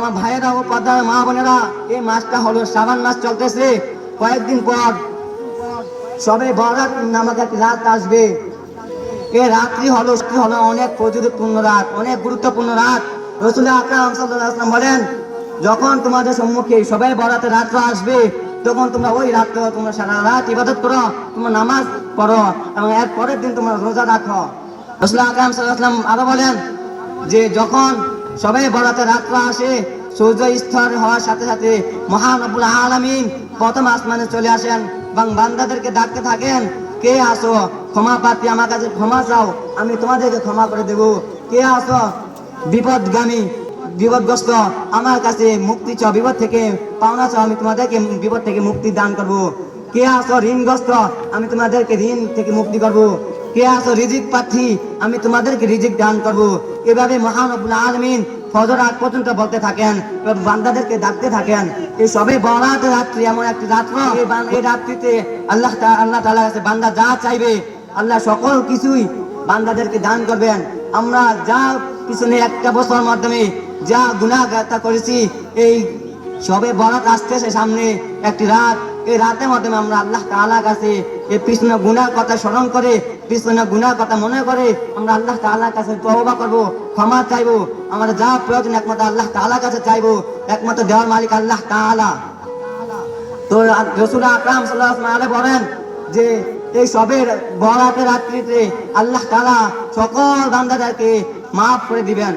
আমার ভাইয়েরা ও পর্দার মা বোনেরা, এই মাসটা হলো শাবান মাস চলতেছে। কয়েকদিন পর সবে বরাত নামক এক রাত আসবে। এই রাত্রি হলো অনেক ফজিলতপূর্ণ রাত, অনেক গুরুত্বপূর্ণ রাত। রাসূল আকরাম সাল্লাল্লাহু আলাইহি ওয়াসাল্লাম বলেন, যখন তোমাদের সম্মুখে সবে বরাতের রাত্র আসবে, তখন তোমরা ওই রাত্রে তোমরা সারা রাত ইবাদত করো, তোমরা নামাজ পড়ো এবং এর পরের দিন তোমরা রোজা রাখো। রাসূল আকরাম সাল্লাল্লাহু আলাইহি ওয়াসাল্লাম আরো বলেন যে যখন সবে বরাতের রাত্র আসে, সূর্য স্তর হওয়ার সাথে সাথে মহান রব্বুল আলামিন প্রথম আসমানে চলে আসেন এবং বান্দাদেরকে ডাকতে থাকেন, কে আসো ক্ষমা প্রার্থী, আমার কাছে ক্ষমা চাও, আমি তোমাদেরকে ক্ষমা করে দেব। কে আসো বিপদগামী বিপদগ্রস্ত, আমার কাছে মুক্তি চাও, বিপদ থেকে পাওনা চাও, আমি তোমাদেরকে বিপদ থেকে মুক্তি দান করব। কে আসো ঋণগ্রস্ত, আমি তোমাদেরকে ঋণ থেকে মুক্তি করব। কে আসো রিজিক প্রার্থী, আমি তোমাদেরকে রিজিক দান করব। এভাবে মহান রব্বুল আলামিন ফজর আগ পর্যন্ত বলতে থাকেন, বান্দাদেরকে ডাকতে থাকেন। এই সবে বরাত রাত্রি এমন একটি রাত্র, এই রাত্রিতে আল্লাহ তাআলার কাছে বান্দা যা চাইবে আল্লাহ সকল কিছুই বান্দাদেরকে দান করবেন। আমরা যা পিছনে একটা বছরের মাধ্যমে যা গুনাহ করেছি, এই সবে বরাত আসতেছে সামনে একটি রাত, এই রাতের মাধ্যমে আমরা আল্লাহ তাআলার কাছে এই পিছনে গুনার কথা স্মরণ করে, পিছনে গুনার কথা মনে করে আমরা আল্লাহ তাআলার কাছে তওবা করব, ক্ষমা চাইবো। আমাদের যা প্রয়োজন একমাত্র আল্লাহ তাআলার কাছে চাইবো, একমাত্র দেওয়ার মালিক আল্লাহ তাআলা। তো রাসূল আকরাম সাল্লাল্লাহু আলাইহি ওয়াসাল্লাম বলেন যে এই সবে বরাতের রাত্রিতে আল্লাহ তাআলা সকল বান্দাদেরকে মাফ করে দিবেন।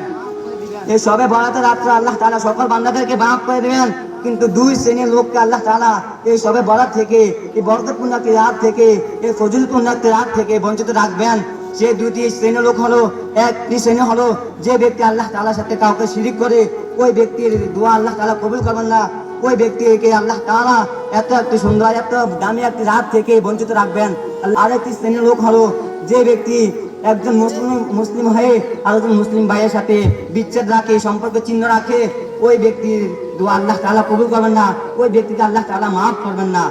এই সবে বরাতের রাত্রে আল্লাহ তাআলা সকল বান্দাদেরকে মাফ করে দিবেন, কিন্তু দুই শ্রেণীর লোককে আল্লাহ তাআলা এই সবে বরাত থেকে, এই বরকতপূর্ণ একটি রাত থেকে, এই ফজিলতপূর্ণ একটি রাত থেকে বঞ্চিত রাখবেন। সেই দুটি শ্রেণীর লোক হলো, একটি শ্রেণী হলো যে ব্যক্তি আল্লাহ তাআলার সাথে কাউকে শিরিক করে, ওই ব্যক্তির দোয়া আল্লাহ তাআলা কবুল করবেন না। ওই ব্যক্তিকে আল্লাহ তাআলা এত একটি সুন্দর, এত দামি একটি রাত থেকে বঞ্চিত রাখবেন। আরেকটি শ্রেণীর লোক হলো যে ব্যক্তি একজন মুসলিম হয়ে আরেকজন মুসলিম ভাইয়ের সাথে বিচ্ছেদ রাখে, সম্পর্ক চিহ্ন রাখে, ওই ব্যক্তির দোয়া আল্লাহ তাআলা কবুল করবেন না, ওই ব্যক্তিকে আল্লাহ তাআলা মাফ করবেন না।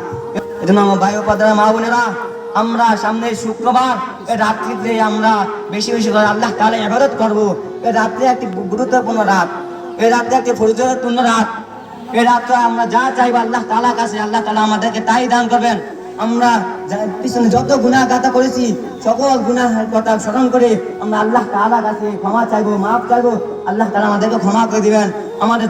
এজন্য আমার ভাই ও পাদারা মা বোনেরা, আমরা সামনের শুক্রবার এই রাত্রিতে আমরা বেশি বেশি করে আল্লাহ তাআলা ইবাদত করব। এই রাত্রি একটি গুরুত্বপূর্ণ রাত, এই রাত্রি একটি ফজিলতপূর্ণ রাত। এই রাত্রে আমরা যা চাইবো আল্লাহ তাআলার কাছে আল্লাহ তাআলা আমাদেরকে তাই দান করবেন। আমরা পিছনে যত গুনাহ করেছি সকল গুনাহের কথা স্মরণ করে আমরা আল্লাহ তাআলার কাছে ক্ষমা চাইবো, মাফ চাইবো, আল্লাহ তাআলা আমাদেরকে ক্ষমা করে দিবেন। আমাদের